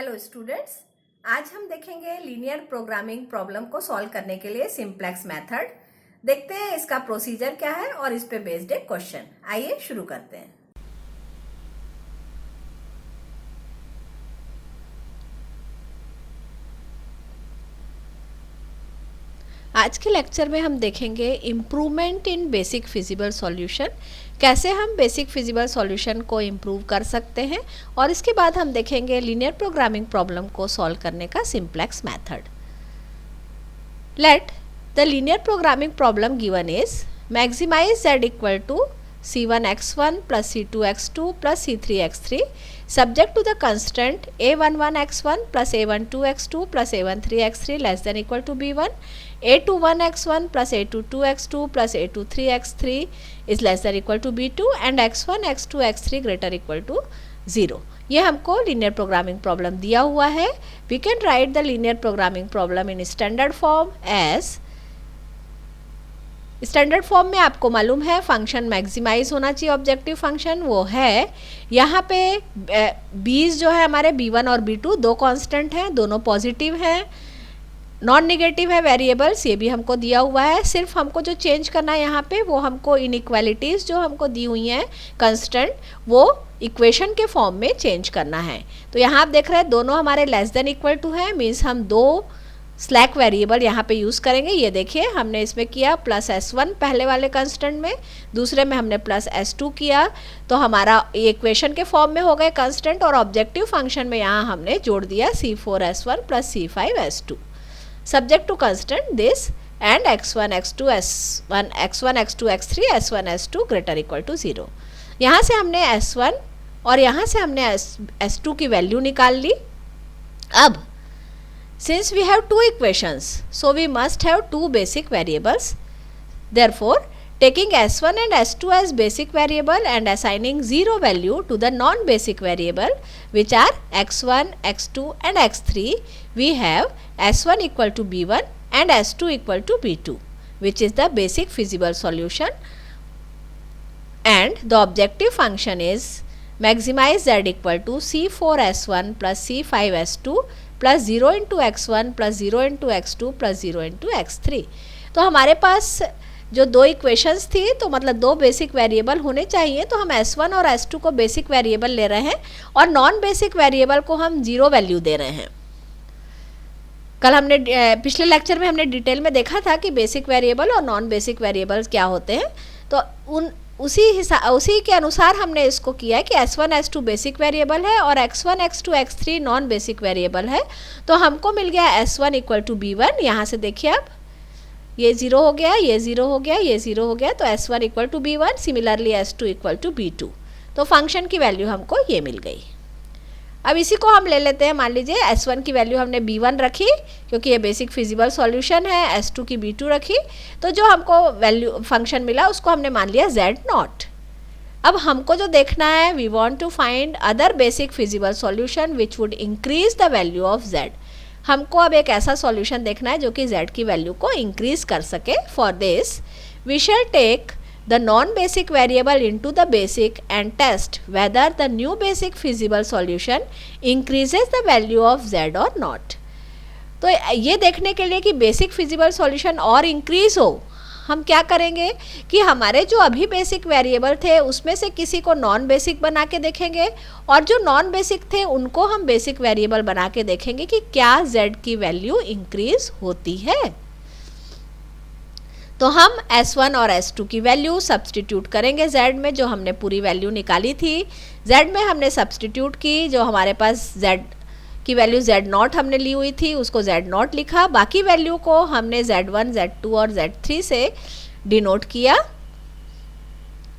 Hello students, आज हम देखेंगे लीनियर प्रोग्रामिंग प्रॉब्लम को सॉल्व करने के लिए सिंप्लेक्स मेथड। देखते हैं इसका प्रोसीजर क्या है और इस पे बेस्ड एक क्वेश्चन। आइए शुरू करते हैं। आज के लेक्चर में हम देखेंगे improvement in basic feasible solution, कैसे हम बेसिक फिजिबल सॉल्यूशन को इम्प्रूव कर सकते हैं, और इसके बाद हम देखेंगे लीनियर प्रोग्रामिंग प्रॉब्लम को सॉल्व करने का simplex method. Let the linear programming problem given is maximize z equal to c1x1 plus c2x2 plus c3x3 subject to the constant a11x1 plus a12x2 plus a13x3 less than equal to b1, a21x1 plus a22x2 plus a23x3 is less than equal to b2 and x1 x2 x3 greater equal to 0। ये हमको linear programming problem दिया हुआ है। We can write the linear programming problem in standard form as, standard form में आपको मालूम है function maximise होना चाहिए, ऑब्जेक्टिव फंक्शन वो है। यहाँ पे बीज जो है हमारे b1 और b2 दो कांस्टेंट हैं, दोनों पॉजिटिव हैं, नॉन नेगेटिव है वेरिएबल्स, ये भी हमको दिया हुआ है। सिर्फ हमको जो चेंज करना है यहाँ पे वो हमको इनइक्वालिटीज़ जो हमको दी हुई हैं कंस्टेंट, वो इक्वेशन के फॉर्म में चेंज करना है। तो यहाँ आप देख रहे हैं दोनों हमारे लेस देन इक्वल टू है, मीन्स हम दो स्लैक वेरिएबल यहाँ पे यूज़ करेंगे। ये देखिए हमने इसमें किया प्लस s1 पहले वाले कंस्टेंट में, दूसरे में हमने प्लस s2 किया, तो हमारा इक्वेशन के फॉर्म में हो गए कंस्टेंट, और ऑब्जेक्टिव फंक्शन में यहाँ हमने जोड़ दिया c4s1 plus c5s2 subject to constant this and x1 x2 x3 s1 s2 greater equal to 0। यहाँ से हमने s1 और यहाँ से हमने s2 की वैल्यू निकाल ली। अब since we have two equations, so we must have two basic variables. Therefore, taking s1 and s2 as basic variable and assigning 0 value to the non-basic variable which are x1, x2 and x3, we have s1 equal to b1 and s2 equal to b2, which is the basic feasible solution, and the objective function is maximize z equal to c4s1 plus c5s2 plus 0 into x1 plus 0 into x2 plus 0 into x3। तो हमारे पास जो दो equations थी, तो मतलब दो basic variable होने चाहिए, तो हम s1 और s2 को बेसिक वेरिएबल ले रहे हैं और नॉन बेसिक वेरिएबल को हम 0 वैल्यू दे रहे हैं। कल हमने पिछले लेक्चर में हमने डिटेल में देखा था कि बेसिक वेरिएबल और नॉन बेसिक वेरिएबल्स क्या होते हैं, तो उसी के अनुसार हमने इसको किया है कि s1 s2 बेसिक वेरिएबल है और x1 x2 x3 non basic variable है। तो हमको मिल गया s1 इक्वल टू b1, यहाँ से देखिए आप, ये 0 हो गया, ये 0 हो गया, ये 0 हो गया, तो s1 equal to b1, similarly s2 equal to b2। तो फंक्शन की वैल्यू हमको ये मिल गई। अब इसी को हम ले लेते हैं, मान लीजिए s1 की वैल्यू हमने b1 रखी क्योंकि ये बेसिक फिजिबल सॉल्यूशन है, s2 की b2 रखी, तो जो हमको वैल्यू फंक्शन मिला उसको हमने मान लिया z0। अब हमको जो देखना है, we want to find other basic feasible solution which would increase the value of z। हमको अब एक ऐसा सॉल्यूशन देखना है जो कि z की वैल्यू को इंक्रीज कर सके। For this we shall take the non-basic variable into the basic and test whether the new basic feasible solution increases the value of z or not। तो ये देखने के लिए कि बेसिक फिजिबल सॉल्यूशन और इंक्रीज हो, हम क्या करेंगे कि हमारे जो अभी बेसिक वेरिएबल थे उसमें से किसी को नॉन बेसिक बना के देखेंगे, और जो नॉन बेसिक थे उनको हम बेसिक वेरिएबल बना के देखेंगे कि क्या z की वैल्यू इंक्रीज होती है। तो हम s1 और s2 की वैल्यू सब्सटीट्यूट करेंगे z में, जो हमने पूरी वैल्यू निकाली थी z में हमने सब्सटीट्यूट की। जो हमारे पास z की वैल्यू z0 हमने ली हुई थी उसको z0 लिखा, बाकी वैल्यू को हमने z1 z2 और z3 से डिनोट किया।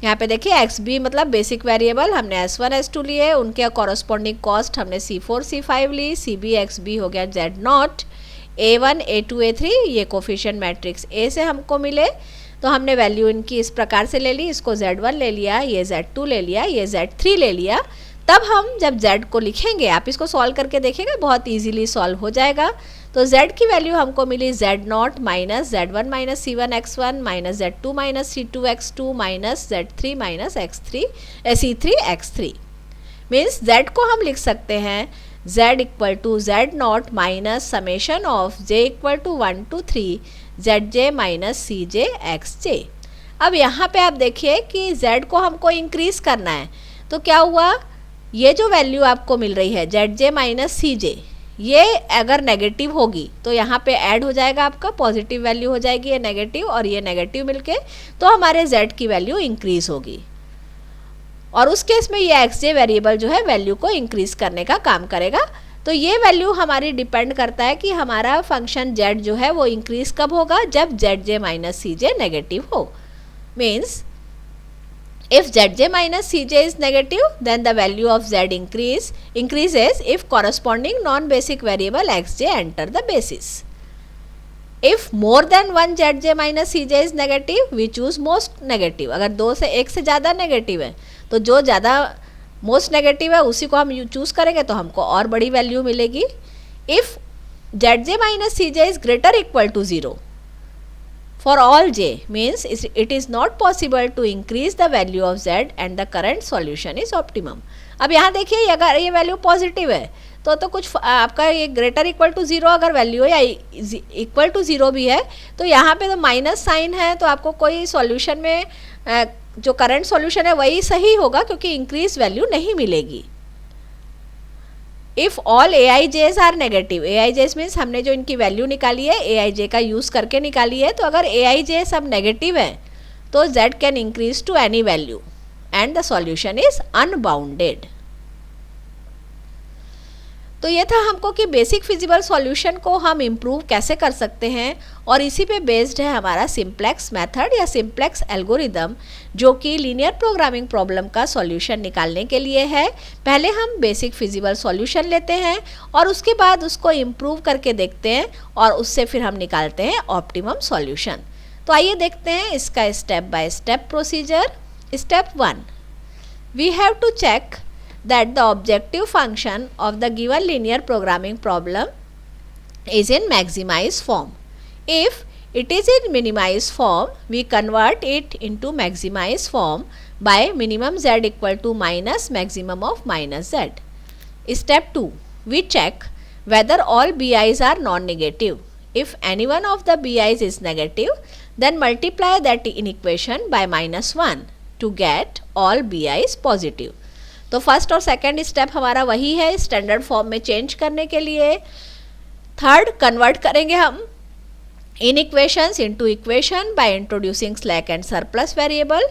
यहाँ पे देखिए xb मतलब बेसिक वेरिएबल हमने s1 s2 लिए, उनके कॉरस्पॉन्डिंग कॉस्ट हमने c4 c5 ली, cb xb हो गया z0, a1 a2 a3 ये कोफिशिएंट मैट्रिक्स A से हमको मिले, तो हमने वैल्यू इनकी इस प्रकार से ले ली, इसको z1 ले लिया, ये z2 ले लिया, ये z3 ले लिया। तब हम जब z को लिखेंगे, आप इसको सॉल्व करके देखेंगे, बहुत इजीली सॉल्व हो जाएगा। तो z की वैल्यू हमको मिली z0 minus z1 minus c1 x1 minus z2 minus c2 x2 minus z3 minus c3 x3। Means z को हम लिख सकते हैं z equal to z not minus summation of j equal to 1 to 3 zj minus cj xj। अब यहाँ पे आप देखिए कि z को हमको इंक्रीज करना है, तो क्या हुआ, ये जो वैल्यू आपको मिल रही है zj माइनस cj, ये अगर नेगेटिव होगी तो यहाँ पे ऐड हो जाएगा, आपका पॉजिटिव वैल्यू हो जाएगी, ये नेगेटिव और ये नेगेटिव मिलके, तो हमारे z की वैल्यू इंक्रीज होगी, और उस केस में ये xj वेरिएबल जो है वैल्यू को इंक्रीज करने का काम करेगा। तो ये वैल्यू हमारी डिपेंड करता है कि हमारा फंक्शन z जो है वो इंक्रीज कब होगा, जब zj माइनस cj नेगेटिव हो। Means if zj minus cj is negative, then the value of z increases if corresponding non-basic variable xj enter the basis. If more than one zj minus cj is negative, we choose most negative. अगर दो से एक से ज़्यादा negative है तो जो ज़्यादा मोस्ट नेगेटिव है उसी को हम चूज़ करेंगे, तो हमको और बड़ी वैल्यू मिलेगी। If zj minus cj is greater equal to 0 for all j, means it is not possible to increase the value of z and the current solution is optimum. अब यहाँ देखिए, अगर ये वैल्यू पॉजिटिव है तो कुछ आपका ये ग्रेटर इक्वल टू 0 अगर वैल्यू है या इक्वल टू 0 भी है, तो यहाँ पे तो माइनस साइन है, तो आपको कोई सॉल्यूशन में जो करंट सॉल्यूशन है वही सही होगा, क्योंकि इंक्रीज वैल्यू नहीं मिलेगी। If all aij's are negative, aij's means हमने जो इनकी वैल्यू निकाली है aij का यूज़ करके निकाली है, तो अगर aij सब नेगेटिव है तो z can increase to any value and the solution is unbounded. तो ये था हमको कि बेसिक फिजिबल सॉल्यूशन को हम इम्प्रूव कैसे कर सकते हैं, और इसी पे बेस्ड है हमारा सिंप्लेक्स मेथड या सिंप्लेक्स एल्गोरिदम, जो कि लीनियर प्रोग्रामिंग प्रॉब्लम का सॉल्यूशन निकालने के लिए है। पहले हम बेसिक फिजिबल सॉल्यूशन लेते हैं और उसके बाद उसको इम्प्रूव करके देखते हैं, और उससे फिर हम निकालते हैं ऑप्टिमम सॉल्यूशन। तो आइए देखते हैं इसका step by step procedure. Step 1, we have to check that the objective function of the given linear programming problem is in maximized form. If it is in minimized form, we convert it into maximized form by minimum z equal to minus maximum of minus z. Step 2, we check whether all bi's are non-negative. If any one of the bi's is negative, then multiply that inequation by minus 1 to get all bi's positive. तो first और second step हमारा वही है, standard form में change करने के लिए। Third, convert करेंगे हम in equations into equation by introducing slack and surplus variable,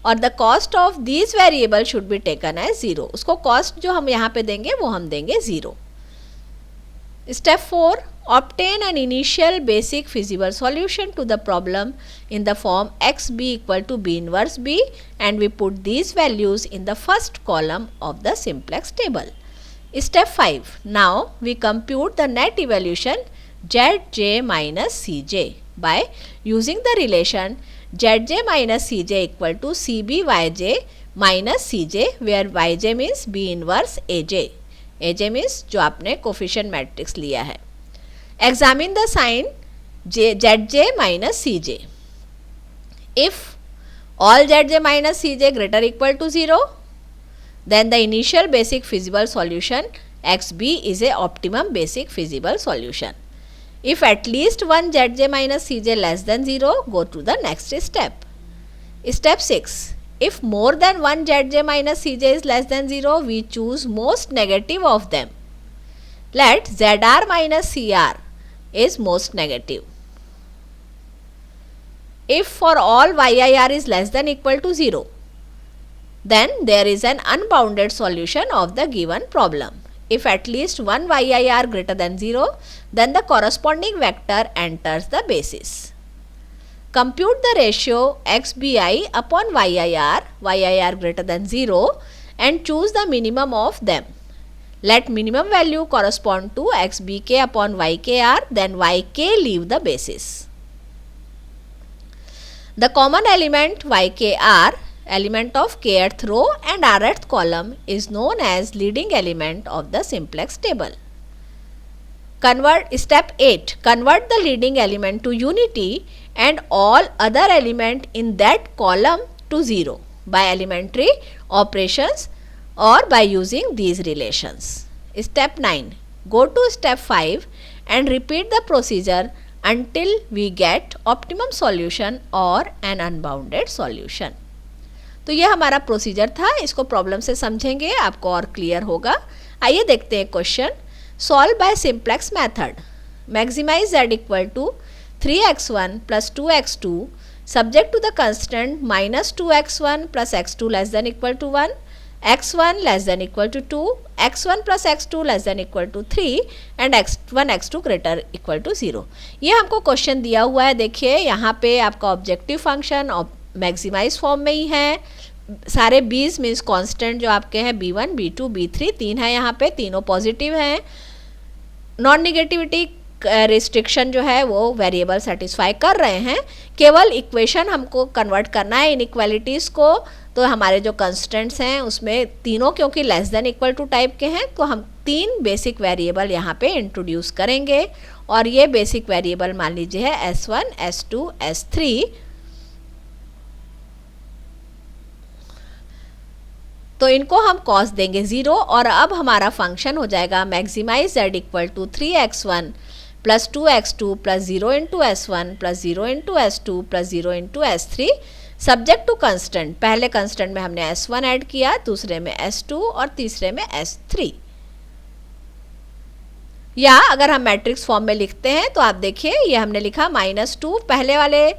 और the cost of these variable should be taken as 0। उसको कॉस्ट जो हम यहाँ पे देंगे वो हम देंगे 0। Step 4, obtain an initial basic feasible solution to the problem in the form xb equal to b inverse b, and we put these values in the first column of the simplex table. Step 5, now we compute the net evaluation zj minus cj by using the relation zj minus cj equal to cb yj minus cj, where yj means b inverse aj, aj means जो आपने coefficient matrix लिया है। Examine the sign zj minus cj. If all zj minus cj greater equal to 0, then the initial basic feasible solution xb is a optimum basic feasible solution. If at least one zj minus cj less than 0, go to the next step. Step 6, if more than one zj minus cj is less than 0, we choose most negative of them. Let zr minus cr is most negative. If for all yir is less than equal to 0, then there is an unbounded solution of the given problem. If at least one yir greater than 0, then the corresponding vector enters the basis. Compute the ratio xbi upon yir greater than 0, and choose the minimum of them. Let minimum value correspond to xbk upon ykr, then yk leave the basis. The common element ykr, element of kth row and rth column, is known as leading element of the simplex table. Step 8, convert the leading element to unity and all other element in that column to 0 by elementary operations or by using these relations. Step 9. Go to step 5 and repeat the procedure until we get optimum solution or an unbounded solution. तो ये हमारा procedure था, इसको problem से समझेंगे आपको और clear होगा. आइए देखते हैं question. Solve by simplex method. Maximize z equal to 3x1 plus 2x2 subject to the constant minus 2x1 plus x2 less than equal to 1, x1 less than equal to 2, x1 plus x2 less than equal to 3 and x1 x2 greater equal to 0. ये हमको question दिया हुआ है. देखिए यहाँ पे आपका objective function maximise form में ही है. सारे बीज मीन्स कांस्टेंट जो आपके हैं b1 b2 b3 तीन है, यहाँ पे तीनों पॉजिटिव हैं. नॉन निगेटिविटी रिस्ट्रिक्शन जो है वो वेरिएबल सेटिस्फाई कर रहे हैं. केवल इक्वेशन हमको कन्वर्ट करना है इनइक्वालिटीज़ को. तो हमारे जो कंस्टेंट्स हैं उसमें तीनों क्योंकि less than equal to type के हैं, तो हम तीन बेसिक वेरिएबल यहाँ पे इंट्रोड्यूस करेंगे. और ये बेसिक वेरिएबल मान लीजिए है s1 s2 s3. तो इनको हम कॉस देंगे 0 और अब हमारा फंक्शन हो जाएगा maximize z equal to 3x1 plus 2x2 plus 0 into s1 plus 0 into s2 plus 0 into s3 subject to constant. पहले कंस्टेंट में हमने s1 ऐड किया, दूसरे में s2 और तीसरे में s3. या अगर हम मैट्रिक्स फॉर्म में लिखते हैं तो आप देखिए ये हमने लिखा -2. पहले वाले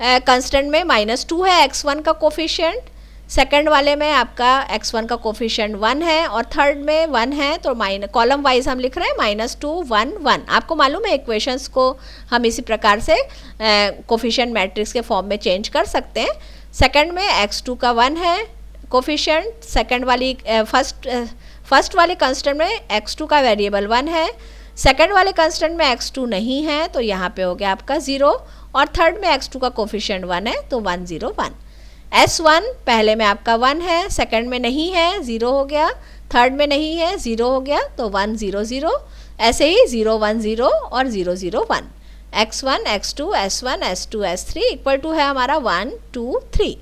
कंस्टेंट में -2 है x1 का कोफिशिएंट, सेकंड वाले में आपका x1 का कोफिशिएंट 1 है और थर्ड में 1 है. तो कॉलम वाइज हम लिख रहे हैं -2 1 1. आपको मालूम है इक्वेशंस को हम इसी प्रकार से कोफिशिएंट मैट्रिक्स के फॉर्म में चेंज कर सकते हैं. सेकंड में x2 का 1 है कोफिशिएंट, सेकंड वाली फर्स्ट वाले कंस्टेंट में x2 का वेरिएबल 1 है, सेकंड वाले कंस्टेंट में x2 नहीं है तो यहाँ पे हो गया आपका 0 और थर्ड में x2 का कोफिशिएंट 1 है तो 1 0 1. S1 पहले में आपका 1 है, सेकंड में नहीं है 0 हो गया, थर्ड में नहीं है 0 हो गया तो 1 0 0. ऐसे ही 0 1 0 और 0 0 1. x1 x2 s1 s2 s3 equal to है हमारा 1 2 3.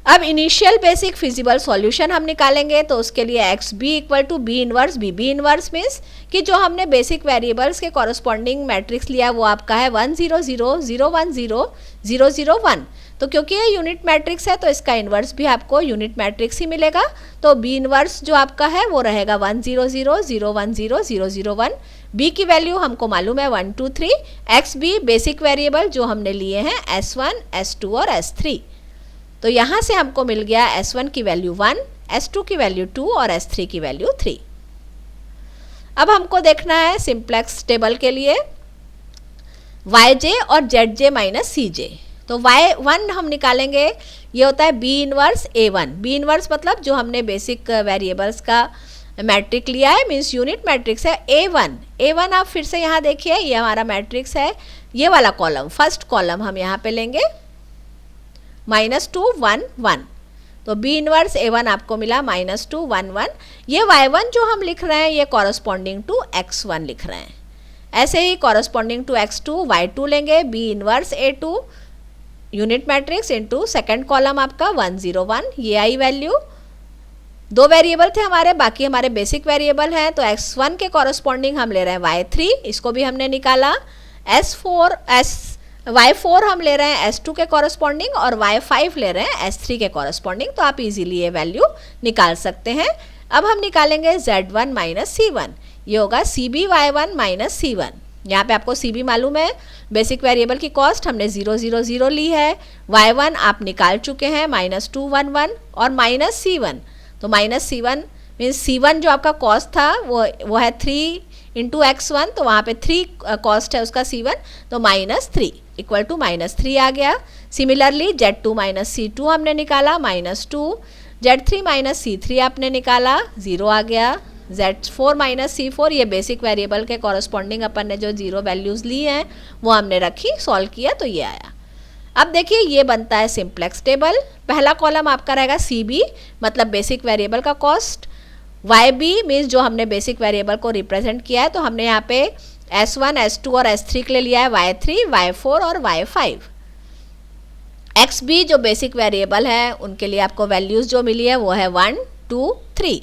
अब इनिशियल बेसिक फिजिबल सॉल्यूशन हम निकालेंगे. तो उसके लिए X B equal to B inverse. B inverse means कि जो हमने बेसिक वेरिएबल्स के कॉरस्पॉन्डिंग मैट्रिक्स लिया वो आपका है 1 0 0 0 1 0 0 0 1. तो क्योंकि ये यूनिट मैट्रिक्स है तो इसका इन्वर्स भी आपको यूनिट मैट्रिक्स ही मिलेगा. तो बी इनवर्स जो आपका है वो रहेगा 1 0 0 0 1 0 0 0 1. बी की वैल्यू हमको मालूम है 1 2 3. एक्स बी बेसिक वेरिएबल जो हमने लिए हैं s1 s2 और s3. तो यहाँ से हमको मिल गया s1 की वैल्यू 1, s2 की वैल्यू 2 और s3 की वैल्यू 3. अब हमको देखना है सिंप्लेक्स टेबल के लिए yj और zj माइनस cj. तो y1 हम निकालेंगे, ये होता है b inverse a1. b inverse मतलब जो हमने बेसिक वेरिएबल्स का मैट्रिक लिया है मीन्स यूनिट मैट्रिक्स है a1. a1 आप फिर से यहाँ देखिए ये हमारा मैट्रिक्स है, ये वाला कॉलम फर्स्ट कॉलम हम यहाँ पे लेंगे -2 1 1. तो b इनवर्स a1 आपको मिला -2 1 1. ये y1 जो हम लिख रहे हैं ये कॉरस्पॉन्डिंग टू x1 लिख रहे हैं. ऐसे ही कॉरस्पॉन्डिंग टू x2 y2 लेंगे b inverse a2 unit matrix into second column आपका 1 0 1. ये आई वैल्यू. दो वेरिएबल थे हमारे, बाकी हमारे बेसिक वेरिएबल हैं. तो x1 के कॉरस्पॉन्डिंग हम ले रहे हैं y3, इसको भी हमने निकाला. y4 हम ले रहे हैं s2 के कॉरस्पॉन्डिंग और y5 ले रहे हैं s3 के कॉरस्पॉन्डिंग. तो आप इजीली ये वैल्यू निकाल सकते हैं. अब हम निकालेंगे z1 माइनस c1. ये होगा cb y1 माइनस c1. यहाँ पे आपको cb मालूम है, बेसिक वेरिएबल की कॉस्ट हमने 0 0 0 ली है. y1 आप निकाल चुके हैं -2 1 1 और माइनस c1. तो माइनस c1 मीन्स c1 जो आपका कॉस्ट था वो है 3 इंटू x1. तो वहाँ पे 3 कॉस्ट है उसका c1. तो -3 इक्वल टू -3 आ गया. सिमिलरली z2 माइनस c2 हमने निकाला -2. z3 माइनस c3 आपने निकाला 0 आ गया. z4 माइनस c4 ये बेसिक वेरिएबल के कॉरस्पॉन्डिंग अपन ने जो 0 वैल्यूज़ ली हैं वो हमने रखी, सॉल्व किया तो ये आया. अब देखिए ये बनता है सिंप्लेक्स टेबल. पहला कॉलम आपका रहेगा cb मतलब बेसिक वेरिएबल का कॉस्ट. yb मीन्स जो हमने बेसिक वेरिएबल को रिप्रेजेंट किया है. तो हमने यहाँ पे s1 s2 और s3 के लिए लिया है y3 y4 और y5. xb जो बेसिक वेरिएबल है उनके लिए आपको वैल्यूज़ जो मिली है वो है 1 2 3.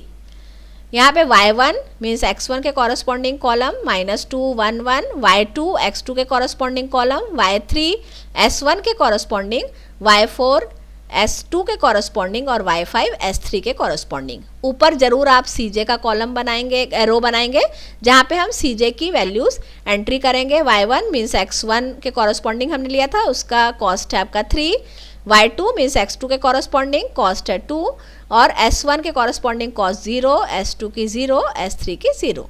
यहाँ पे y1 मीन्स x1 के कॉरस्पॉन्डिंग कॉलम, -2 1 1, y2 x2 के कॉरस्पॉन्डिंग कॉलम, y3 s1 के कॉरस्पॉन्डिंग, y4 s2 के कॉरस्पॉन्डिंग और y5 s3 के कॉरस्पॉन्डिंग। ऊपर जरूर आप cj का कॉलम बनाएंगे, रो बनाएंगे, जहाँ पे हम cj की वैल्यूज एंट्री करेंगे। y1 मीन्स x1 के कॉरस्पॉन्डिंग हमने लिया था, उसका कॉस्ट है आपका 3, y2 मीन्स x2 के कॉरस्पॉन्डिंग कॉस्ट है 2, और s1 के कॉरस्पॉन्डिंग कॉस्ट 0, s2 की 0, s3 की 0।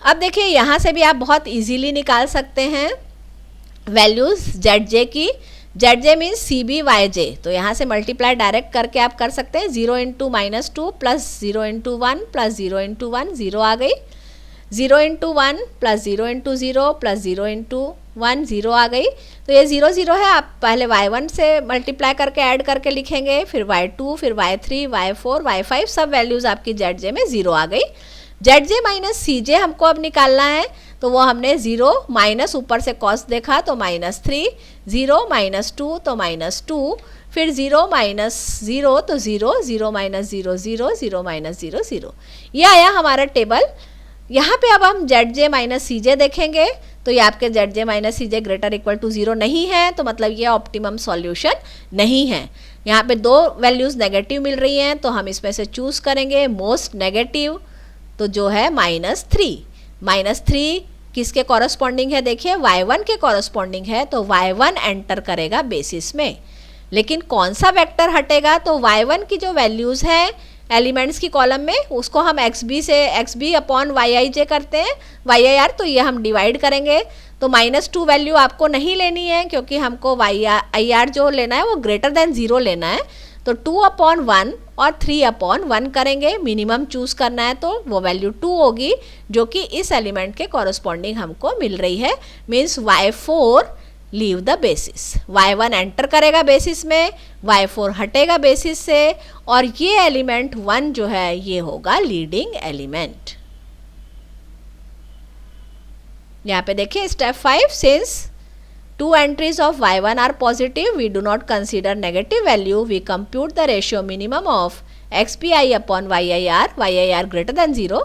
अब देखिए यहाँ से भी आप बहुत इजीली निकाल सकते हैं वैल्यूज zj की। zj means C B Y J, तो यहाँ से मल्टीप्लाई डायरेक्ट करके आप कर सकते हैं। 0 into -2 plus 0 into 1 plus 0 into 1, 0 आ गई। 0 into 1 plus 0 into 0 plus 0 into 1, 0 आ गई। तो ये 0 0 है, आप पहले y1 से मल्टीप्लाई करके ऐड करके लिखेंगे, फिर y2, फिर y3, y4, y5, सब वैल्यूज़ आपकी zj में 0 आ गई। zj माइनस cj हमको अब निकालना है, तो वो हमने 0 माइनस ऊपर से कॉस्ट देखा तो -3, 0 -2 तो -2, फिर 0 -0 तो 0, 0 -0 0, 0 -0 0। ये आया हमारा टेबल। यहाँ पे अब हम zj माइनस cj देखेंगे, तो ये आपके zj minus cj greater equal to 0 नहीं है, तो मतलब ये ऑप्टिमम सॉल्यूशन नहीं है। यहाँ पे दो वैल्यूज़ नेगेटिव मिल रही हैं, तो हम इसमें से चूज़ करेंगे मोस्ट नेगेटिव, तो जो है -3। -3 किसके कॉरस्पॉन्डिंग है, देखिए y1 के कॉरस्पॉन्डिंग है, तो y1 एंटर करेगा बेसिस में। लेकिन कौन सा वेक्टर हटेगा, तो y1 की जो वैल्यूज़ है एलिमेंट्स की कॉलम में, उसको हम xb अपॉन yij करते हैं, yir, तो ये हम डिवाइड करेंगे। तो -2 वैल्यू आपको नहीं लेनी है, क्योंकि हमको ir जो लेना है वो ग्रेटर देन 0 लेना है। तो 2/1 और 3/1 करेंगे, मिनिमम चूज़ करना है, तो वो वैल्यू 2 होगी, जो कि इस एलिमेंट के कॉरस्पॉन्डिंग हमको मिल रही है। Means y4 leave the basis, y1 enter करेगा बेसिस में, y4 हटेगा बेसिस से, और ये एलिमेंट 1 जो है ये होगा लीडिंग एलिमेंट। यहाँ पे देखिए step 5, since 2 entries of y1 are positive, we do not consider negative value, we compute the ratio minimum of xbi upon yir greater than 0,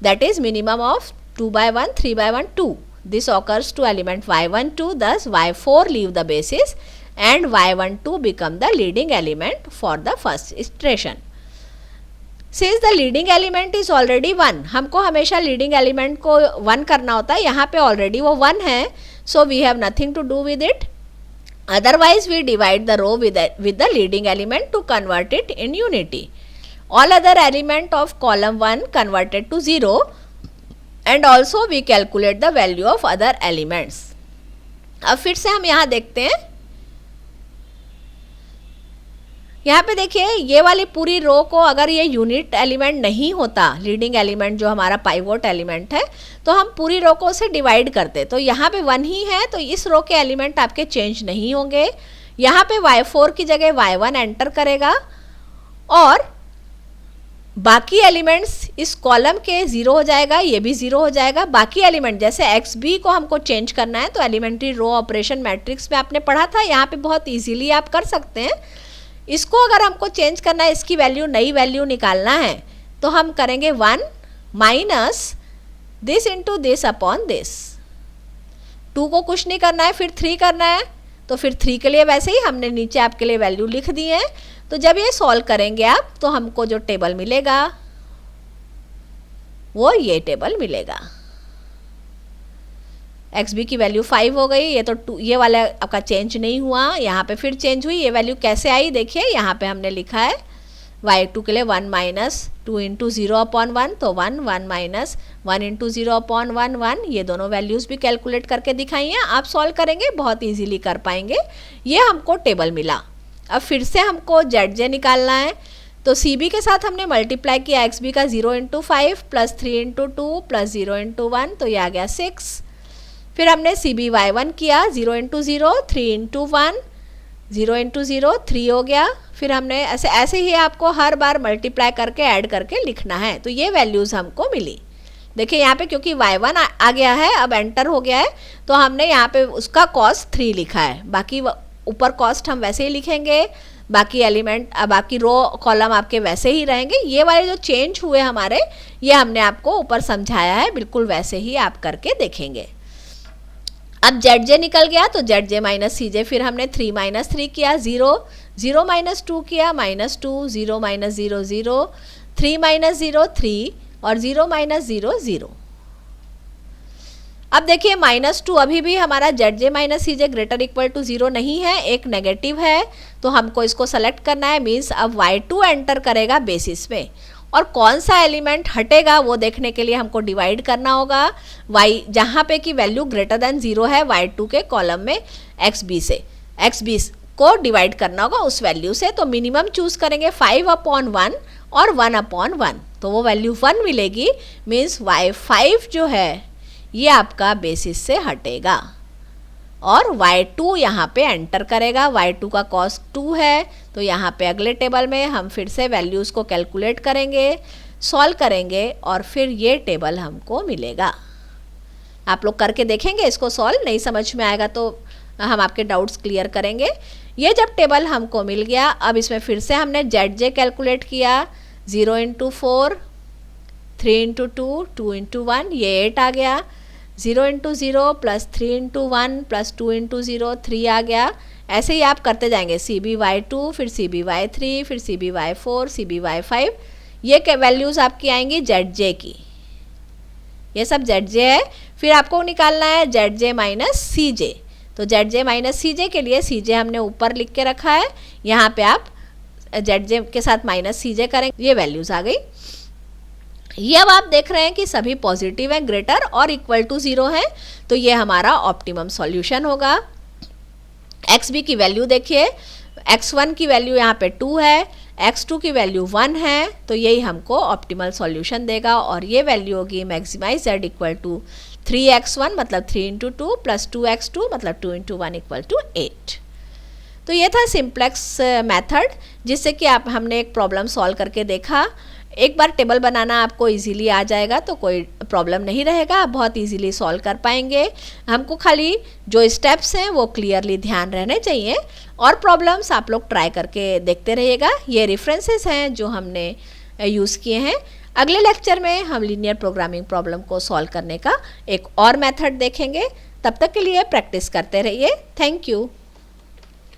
that is minimum of 2/1, 3/1, 2. This occurs to element y12, thus y4 leave the basis and y12 become the leading element for the first iteration. Since the leading element is already 1, हमको हमेशा leading element को 1 करना होता है, यहाँ पे already वो 1 है, so we have nothing to do with it. Otherwise we divide the row with the leading element to convert it in unity. All other element of column 1 converted to 0, and also we calculate the value of other elements. अब फिर से हम यहाँ देखते हैं, यहाँ पे देखिए ये वाली पूरी रो को अगर ये यूनिट एलिमेंट नहीं होता, लीडिंग एलिमेंट जो हमारा पाइवोट एलिमेंट है, तो हम पूरी रो को उसे डिवाइड करते, तो यहाँ पे 1 ही है, तो इस रो के एलिमेंट आपके चेंज नहीं होंगे। यहाँ पे y4 की जगह y1 एंटर करेगा, और बाकी एलिमेंट्स इस कॉलम के 0 हो जाएगा, ये भी 0 हो जाएगा। बाकी एलिमेंट जैसे xb को हमको चेंज करना है, तो एलिमेंट्री रो ऑपरेशन मैट्रिक्स में आपने पढ़ा था, यहाँ पे बहुत ईजिली आप कर सकते हैं। इसको अगर हमको चेंज करना है, इसकी वैल्यू नई वैल्यू निकालना है, तो हम करेंगे 1 minus this into this upon this. 2 को कुछ नहीं करना है, फिर 3 करना है, तो फिर 3 के लिए वैसे ही हमने नीचे आपके लिए वैल्यू लिख दी है। तो जब ये सॉल्व करेंगे आप, तो हमको जो टेबल मिलेगा वो ये टेबल मिलेगा। xb की वैल्यू 5 हो गई, ये तो 2, ये वाला आपका चेंज नहीं हुआ, यहाँ पे फिर चेंज हुई। ये वैल्यू कैसे आई, देखिए यहाँ पे हमने लिखा है y2 के लिए 1 माइनस 2 इंटू 0/1, तो 1 1 माइनस 1 इंटू 0/1 1। ये दोनों वैल्यूज़ भी कैलकुलेट करके दिखाई हैं, आप सॉल्व करेंगे बहुत ईजिली कर पाएंगे। ये हमको टेबल मिला। अब फिर से हमको zj निकालना है, तो cb के साथ हमने मल्टीप्लाई किया xb का 0 into 5 plus 3 into 2 plus 0 into 1, तो ये आ गया 6। फिर हमने cb y1 किया 0 इंटू 0, 3 इंटू 1, 0 इंटू 0 3 हो गया। फिर हमने ऐसे ही आपको हर बार मल्टीप्लाई करके ऐड करके लिखना है, तो ये वैल्यूज़ हमको मिली। देखिए यहाँ पे क्योंकि y1 आ गया है, अब एंटर हो गया है, तो हमने यहाँ पे उसका कॉस्ट 3 लिखा है, बाकी ऊपर कॉस्ट हम वैसे ही लिखेंगे। बाकी एलिमेंट बाकी रो कॉलम आपके वैसे ही रहेंगे। ये वाले जो चेंज हुए हमारे, ये हमने आपको ऊपर समझाया है, बिल्कुल वैसे ही आप करके देखेंगे। अब जेड जे निकल गया तो जेड जे माइनस सी जे, फिर हमने 3 माइनस 3 किया, 0 0 माइनस 2 किया, -2 0 माइनस 0 0, 3 माइनस 0 3 और 0 माइनस 0 0। अब देखिए -2 अभी भी हमारा Z J minus C J greater equal to 0 नहीं है, एक नेगेटिव है, तो हमको इसको सेलेक्ट करना है। मीन्स अब y2 एंटर करेगा बेसिस में, और कौन सा एलिमेंट हटेगा वो देखने के लिए हमको डिवाइड करना होगा। y जहाँ पे कि वैल्यू ग्रेटर देन 0 है y2 के कॉलम में xb से, xb को डिवाइड करना होगा उस वैल्यू से। तो मिनिमम चूज करेंगे 5/1 और 1/1, तो वो वैल्यू 1 मिलेगी। मीन्स y5 जो है ये आपका बेसिस से हटेगा और y2 यहाँ पे एंटर करेगा। y2 का कॉस्ट 2 है, तो यहाँ पे अगले टेबल में हम फिर से वैल्यूज़ को कैलकुलेट करेंगे, सॉल्व करेंगे और फिर ये टेबल हमको मिलेगा। आप लोग करके देखेंगे इसको सॉल्व, नहीं समझ में आएगा तो हम आपके डाउट्स क्लियर करेंगे। ये जब टेबल हमको मिल गया, अब इसमें फिर से हमने जेड जे कैलकुलेट किया, 0 × 4, 3 × 2, 2 × 1, ये 8 आ गया। 0 × 0 प्लस 3 × 1 प्लस 2 × 0, 3 आ गया। ऐसे ही आप करते जाएंगे, CBY2, फिर CBY3, फिर CBY4, CBY5, ये क्या वैल्यूज़ आपकी आएंगी जेड जे की, ये सब जेड जे है। फिर आपको निकालना है जेड जे माइनस सी जे, तो जेड जे माइनस सी जे के लिए सी जे हमने ऊपर लिख के रखा है, यहाँ पे आप जेड जे के साथ माइनस सी जे करेंगे, ये वैल्यूज़ आ गई। ये अब आप देख रहे हैं कि सभी पॉजिटिव हैं, ग्रेटर और इक्वल टू 0 है, तो ये हमारा ऑप्टिमम सॉल्यूशन होगा। xb की वैल्यू देखिए, x1 की वैल्यू यहाँ पे 2 है, x2 की वैल्यू 1 है, तो यही हमको ऑप्टिमल सॉल्यूशन देगा। और ये वैल्यू होगी maximise z equal to 3x1 मतलब 3 × 2 प्लस 2x2 मतलब 2 × 1 इक्वल टू 8। तो ये था सिंप्लेक्स मेथड, जिससे कि आप हमने एक प्रॉब्लम सॉल्व करके देखा। एक बार टेबल बनाना आपको इजीली आ जाएगा तो कोई प्रॉब्लम नहीं रहेगा, आप बहुत इजीली सॉल्व कर पाएंगे। हमको खाली जो स्टेप्स हैं वो क्लियरली ध्यान रहने चाहिए, और प्रॉब्लम्स आप लोग ट्राई करके देखते रहिएगा। ये रेफरेंसेस हैं जो हमने यूज़ किए हैं। अगले लेक्चर में हम लीनियर प्रोग्रामिंग प्रॉब्लम को सॉल्व करने का एक और मेथड देखेंगे। तब तक के लिए प्रैक्टिस करते रहिए। Thank you.